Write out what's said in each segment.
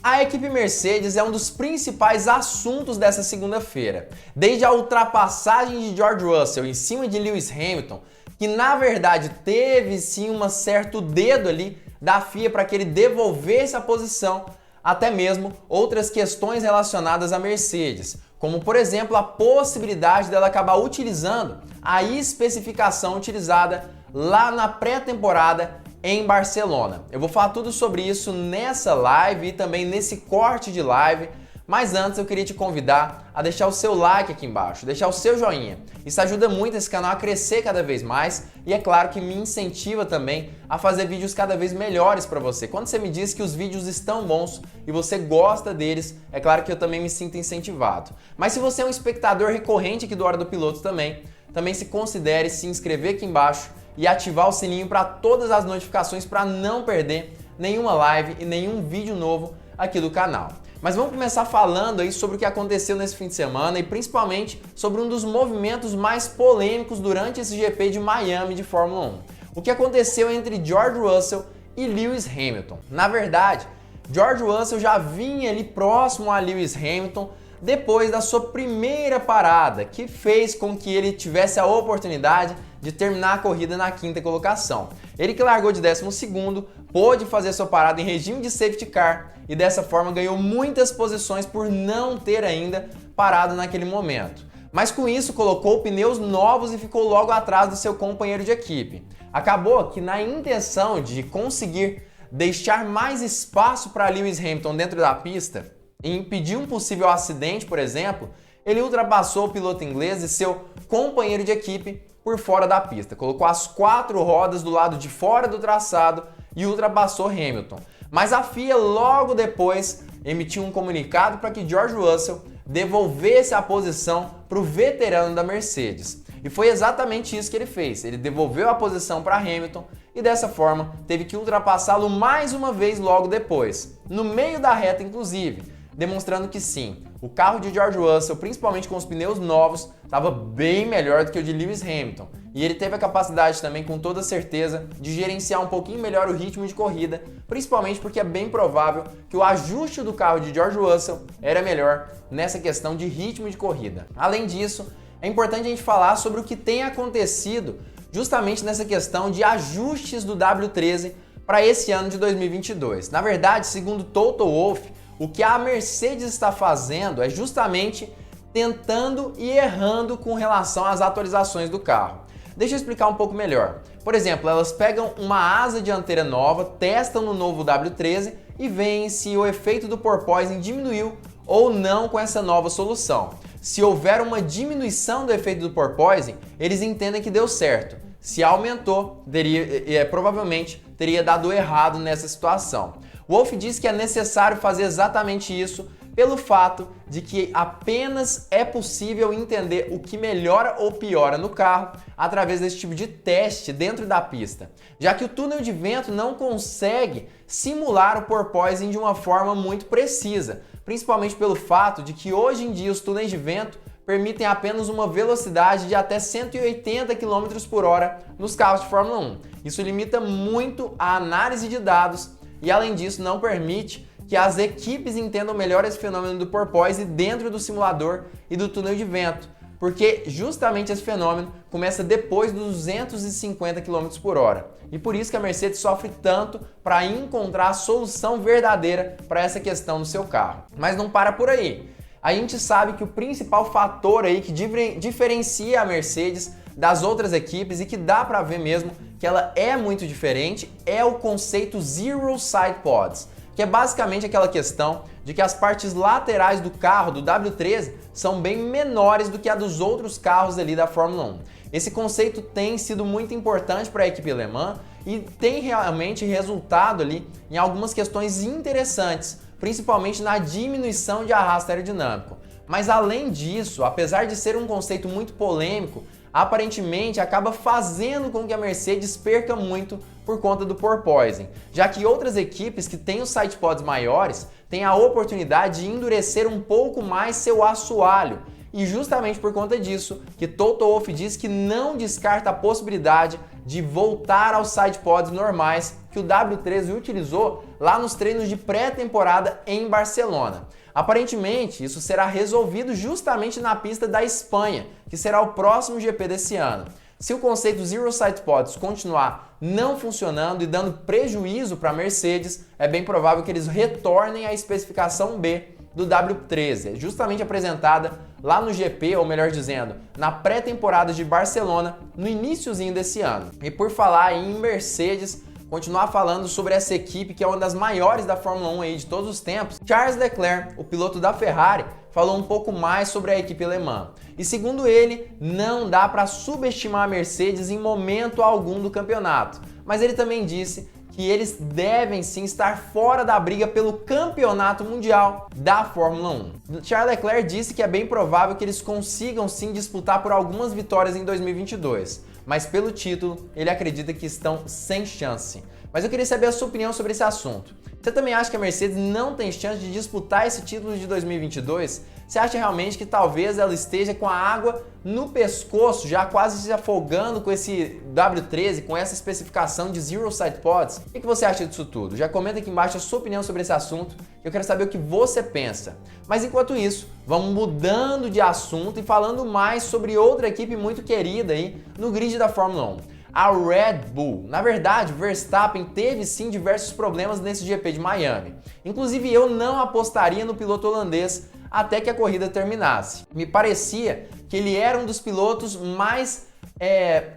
A equipe Mercedes é um dos principais assuntos dessa segunda-feira, desde a ultrapassagem de George Russell em cima de Lewis Hamilton, que na verdade teve sim um certo dedo ali da FIA para que ele devolvesse a posição, até mesmo outras questões relacionadas à Mercedes, como por exemplo a possibilidade dela acabar utilizando a especificação utilizada lá na pré-temporada em Barcelona. Eu vou falar tudo sobre isso nessa live e também nesse corte de live, mas antes eu queria te convidar a deixar o seu like aqui embaixo, deixar o seu joinha. Isso ajuda muito esse canal a crescer cada vez mais e é claro que me incentiva também a fazer vídeos cada vez melhores para você. Quando você me diz que os vídeos estão bons e você gosta deles, é claro que eu também me sinto incentivado. Mas se você é um espectador recorrente aqui do Hora do Piloto também se considere se inscrever aqui embaixo e ativar o sininho para todas as notificações para não perder nenhuma live e nenhum vídeo novo aqui do canal. Mas vamos começar falando aí sobre o que aconteceu nesse fim de semana e principalmente sobre um dos movimentos mais polêmicos durante esse GP de Miami de Fórmula 1. O que aconteceu entre George Russell e Lewis Hamilton. Na verdade, George Russell já vinha ali próximo a Lewis Hamilton depois da sua primeira parada, que fez com que ele tivesse a oportunidade de terminar a corrida na quinta colocação. Ele que largou de 12º, pôde fazer sua parada em regime de safety car e dessa forma ganhou muitas posições por não ter ainda parado naquele momento. Mas com isso colocou pneus novos e ficou logo atrás do seu companheiro de equipe. Acabou que na intenção de conseguir deixar mais espaço para Lewis Hamilton dentro da pista e impedir um possível acidente, por exemplo, ele ultrapassou o piloto inglês e seu companheiro de equipe por fora da pista. Colocou as 4 rodas do lado de fora do traçado e ultrapassou Hamilton. Mas a FIA logo depois emitiu um comunicado para que George Russell devolvesse a posição para o veterano da Mercedes. E foi exatamente isso que ele fez. Ele devolveu a posição para Hamilton e dessa forma teve que ultrapassá-lo mais uma vez logo depois, no meio da reta inclusive, demonstrando que sim, o carro de George Russell, principalmente com os pneus novos, estava bem melhor do que o de Lewis Hamilton. E ele teve a capacidade também, com toda certeza, de gerenciar um pouquinho melhor o ritmo de corrida, principalmente porque é bem provável que o ajuste do carro de George Russell era melhor nessa questão de ritmo de corrida. Além disso, é importante a gente falar sobre o que tem acontecido justamente nessa questão de ajustes do W13 para esse ano de 2022. Na verdade, segundo Toto Wolff, o que a Mercedes está fazendo é justamente tentando e errando com relação às atualizações do carro. Deixa eu explicar um pouco melhor. Por exemplo, elas pegam uma asa dianteira nova, testam no novo W13 e veem se o efeito do porpoising diminuiu ou não com essa nova solução. Se houver uma diminuição do efeito do porpoising, eles entendem que deu certo. Se aumentou, provavelmente teria dado errado nessa situação. Wolff diz que é necessário fazer exatamente isso pelo fato de que apenas é possível entender o que melhora ou piora no carro através desse tipo de teste dentro da pista, já que o túnel de vento não consegue simular o porpoising de uma forma muito precisa, principalmente pelo fato de que hoje em dia os túneis de vento permitem apenas uma velocidade de até 180 km por hora nos carros de Fórmula 1. Isso limita muito a análise de dados e, além disso, não permite que as equipes entendam melhor esse fenômeno do porpoise dentro do simulador e do túnel de vento, porque justamente esse fenômeno começa depois dos 250 km por hora. E por isso que a Mercedes sofre tanto para encontrar a solução verdadeira para essa questão do seu carro. Mas não para por aí. A gente sabe que o principal fator aí que diferencia a Mercedes das outras equipes e que dá para ver mesmo que ela é muito diferente é o conceito Zero Side Pods, que é basicamente aquela questão de que as partes laterais do carro, do W13, são bem menores do que a dos outros carros ali da Fórmula 1. Esse conceito tem sido muito importante para a equipe alemã e tem realmente resultado ali em algumas questões interessantes, principalmente na diminuição de arrasto aerodinâmico. Mas além disso, apesar de ser um conceito muito polêmico, aparentemente acaba fazendo com que a Mercedes perca muito por conta do porpoising, já que outras equipes que têm os sidepods maiores têm a oportunidade de endurecer um pouco mais seu assoalho. E justamente por conta disso que Toto Wolff diz que não descarta a possibilidade de voltar aos sidepods normais que o W13 utilizou lá nos treinos de pré-temporada em Barcelona. Aparentemente, isso será resolvido justamente na pista da Espanha, que será o próximo GP desse ano. Se o conceito Zero Sidepods continuar não funcionando e dando prejuízo para a Mercedes, é bem provável que eles retornem à especificação B do W13, justamente apresentada lá no GP, ou melhor dizendo, na pré-temporada de Barcelona, no iniciozinho desse ano. E por falar em Mercedes, continuar falando sobre essa equipe que é uma das maiores da Fórmula 1 aí de todos os tempos, Charles Leclerc, o piloto da Ferrari, falou um pouco mais sobre a equipe alemã. E segundo ele, não dá para subestimar a Mercedes em momento algum do campeonato. Mas ele também disse que eles devem sim estar fora da briga pelo campeonato mundial da Fórmula 1. Charles Leclerc disse que é bem provável que eles consigam sim disputar por algumas vitórias em 2022, mas pelo título ele acredita que estão sem chance. Mas eu queria saber a sua opinião sobre esse assunto. Você também acha que a Mercedes não tem chance de disputar esse título de 2022? Você acha realmente que talvez ela esteja com a água no pescoço, já quase se afogando com esse W13, com essa especificação de Zero Sidepods? O que você acha disso tudo? Já comenta aqui embaixo a sua opinião sobre esse assunto, eu quero saber o que você pensa. Mas enquanto isso, vamos mudando de assunto e falando mais sobre outra equipe muito querida aí no grid da Fórmula 1. A Red Bull. Na verdade, Verstappen teve sim diversos problemas nesse GP de Miami. Inclusive eu não apostaria no piloto holandês até que a corrida terminasse. Me parecia que ele era um dos pilotos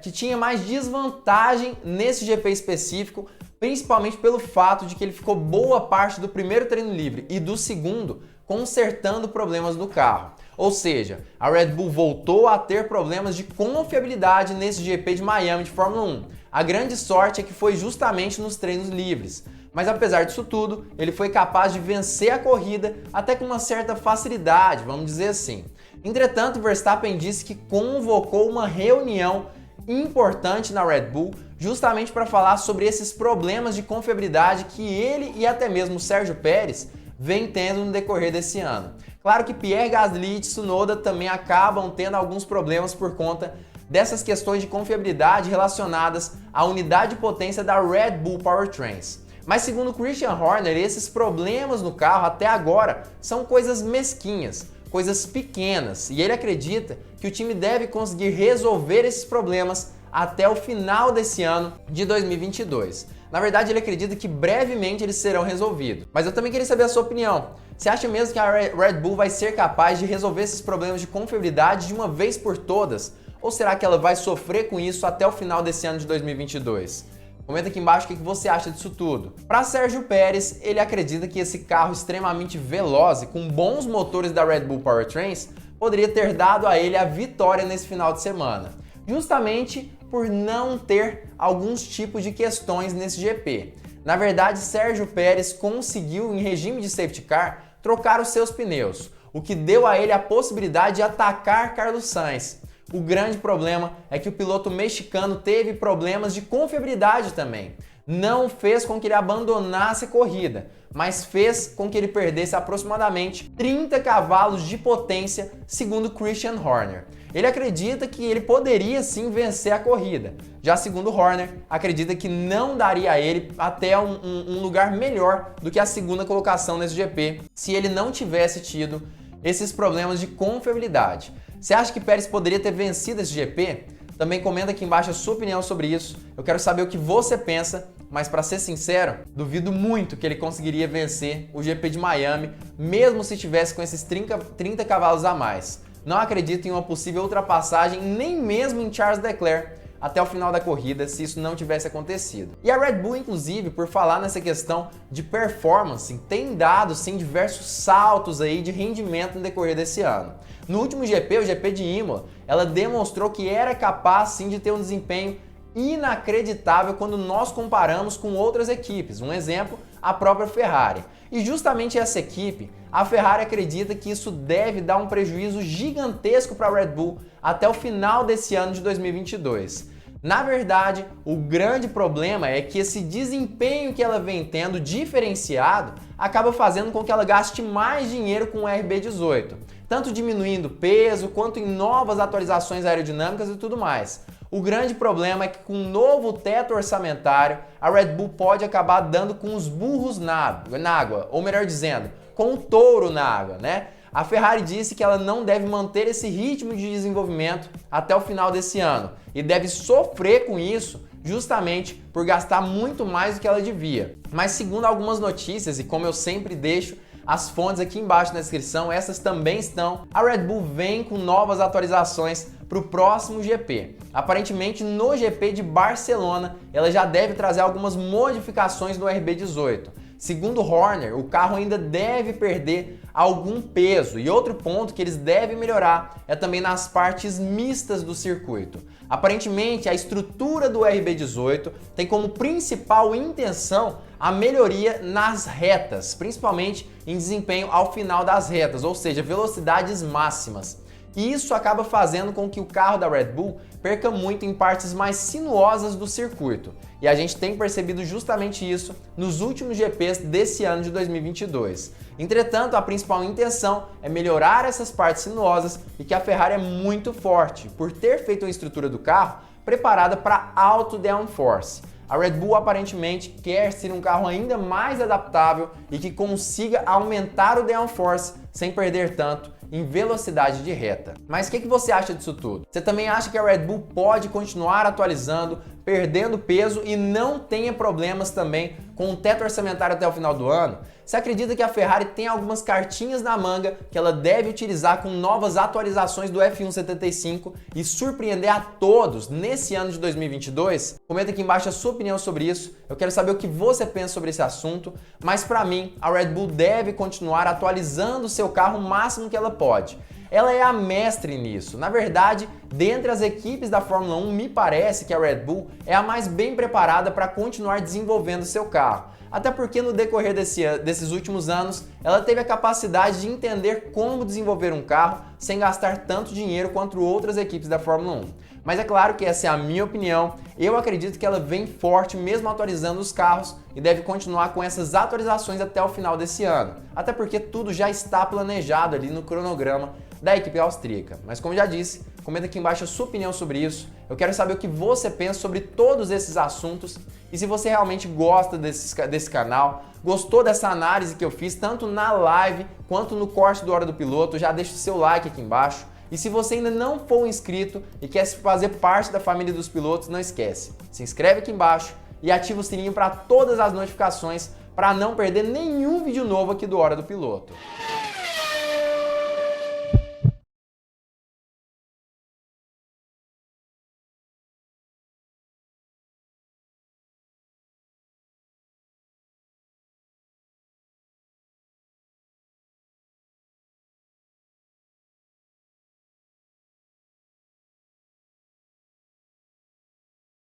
que tinha mais desvantagem nesse GP específico, principalmente pelo fato de que ele ficou boa parte do primeiro treino livre e do segundo consertando problemas do carro. Ou seja, a Red Bull voltou a ter problemas de confiabilidade nesse GP de Miami de Fórmula 1. A grande sorte é que foi justamente nos treinos livres. Mas apesar disso tudo, ele foi capaz de vencer a corrida até com uma certa facilidade, vamos dizer assim. Entretanto, Verstappen disse que convocou uma reunião importante na Red Bull justamente para falar sobre esses problemas de confiabilidade que ele e até mesmo o Sérgio Pérez vem tendo no decorrer desse ano. Claro que Pierre Gasly e Tsunoda também acabam tendo alguns problemas por conta dessas questões de confiabilidade relacionadas à unidade de potência da Red Bull Powertrains. Mas segundo Christian Horner, esses problemas no carro até agora são coisas mesquinhas, coisas pequenas, e ele acredita que o time deve conseguir resolver esses problemas até o final desse ano de 2022. Na verdade, ele acredita que brevemente eles serão resolvidos. Mas eu também queria saber a sua opinião. Você acha mesmo que a Red Bull vai ser capaz de resolver esses problemas de confiabilidade de uma vez por todas? Ou será que ela vai sofrer com isso até o final desse ano de 2022? Comenta aqui embaixo o que você acha disso tudo. Para Sérgio Pérez, ele acredita que esse carro extremamente veloz e com bons motores da Red Bull Powertrains poderia ter dado a ele a vitória nesse final de semana, justamente por não ter alguns tipos de questões nesse GP. Na verdade, Sérgio Pérez conseguiu, em regime de safety car, trocar os seus pneus, o que deu a ele a possibilidade de atacar Carlos Sainz. O grande problema é que o piloto mexicano teve problemas de confiabilidade também. Não fez com que ele abandonasse a corrida, mas fez com que ele perdesse aproximadamente 30 cavalos de potência, segundo Christian Horner. Ele acredita que ele poderia sim vencer a corrida. Já segundo Horner, acredita que não daria a ele até um lugar melhor do que a segunda colocação nesse GP, se ele não tivesse tido esses problemas de confiabilidade. Você acha que Pérez poderia ter vencido esse GP? Também comenta aqui embaixo a sua opinião sobre isso. Eu quero saber o que você pensa, mas para ser sincero, duvido muito que ele conseguiria vencer o GP de Miami, mesmo se tivesse com esses 30 cavalos a mais. Não acredito em uma possível ultrapassagem, nem mesmo em Charles Leclerc, até o final da corrida, se isso não tivesse acontecido. E a Red Bull, inclusive, por falar nessa questão de performance, tem dado sim diversos saltos aí de rendimento no decorrer desse ano. No último GP, o GP de Imola, ela demonstrou que era capaz sim de ter um desempenho inacreditável quando nós comparamos com outras equipes. Um exemplo, a própria Ferrari. E justamente essa equipe, a Ferrari acredita que isso deve dar um prejuízo gigantesco para a Red Bull até o final desse ano de 2022. Na verdade, o grande problema é que esse desempenho que ela vem tendo diferenciado acaba fazendo com que ela gaste mais dinheiro com o RB18, tanto diminuindo peso quanto em novas atualizações aerodinâmicas e tudo mais. O grande problema é que com um novo teto orçamentário, a Red Bull pode acabar dando com os burros na água, ou melhor dizendo, com o touro na água, né? A Ferrari disse que ela não deve manter esse ritmo de desenvolvimento até o final desse ano e deve sofrer com isso justamente por gastar muito mais do que ela devia. Mas segundo algumas notícias, e como eu sempre deixo as fontes aqui embaixo na descrição, essas também estão, a Red Bull vem com novas atualizações para o próximo GP. Aparentemente no GP de Barcelona ela já deve trazer algumas modificações no RB18. Segundo Horner, o carro ainda deve perder algum peso, e outro ponto que eles devem melhorar é também nas partes mistas do circuito. Aparentemente, a estrutura do RB18 tem como principal intenção a melhoria nas retas, principalmente em desempenho ao final das retas, ou seja, velocidades máximas. E isso acaba fazendo com que o carro da Red Bull perca muito em partes mais sinuosas do circuito. E a gente tem percebido justamente isso nos últimos GPs desse ano de 2022. Entretanto, a principal intenção é melhorar essas partes sinuosas e que a Ferrari é muito forte por ter feito a estrutura do carro preparada para alto downforce. A Red Bull aparentemente quer ser um carro ainda mais adaptável e que consiga aumentar o downforce sem perder tanto em velocidade de reta. Mas o que você acha disso tudo? Você também acha que a Red Bull pode continuar atualizando, perdendo peso e não tenha problemas também com o teto orçamentário até o final do ano? Você acredita que a Ferrari tem algumas cartinhas na manga que ela deve utilizar com novas atualizações do F175 e surpreender a todos nesse ano de 2022? Comenta aqui embaixo a sua opinião sobre isso. Eu quero saber o que você pensa sobre esse assunto, mas para mim, a Red Bull deve continuar atualizando o seu carro o máximo que ela pode. Ela é a mestre nisso. Na verdade, dentre as equipes da Fórmula 1, me parece que a Red Bull é a mais bem preparada para continuar desenvolvendo seu carro. Até porque no decorrer desses últimos anos, ela teve a capacidade de entender como desenvolver um carro sem gastar tanto dinheiro quanto outras equipes da Fórmula 1. Mas é claro que essa é a minha opinião. Eu acredito que ela vem forte mesmo atualizando os carros e deve continuar com essas atualizações até o final desse ano. Até porque tudo já está planejado ali no cronograma da equipe austríaca. Mas como já disse, comenta aqui embaixo a sua opinião sobre isso. Eu quero saber o que você pensa sobre todos esses assuntos e se você realmente gosta desse canal, gostou dessa análise que eu fiz tanto na live quanto no corte do Hora do Piloto, já deixa o seu like aqui embaixo. E se você ainda não for um inscrito e quer fazer parte da família dos pilotos, não esquece, se inscreve aqui embaixo e ativa o sininho para todas as notificações para não perder nenhum vídeo novo aqui do Hora do Piloto.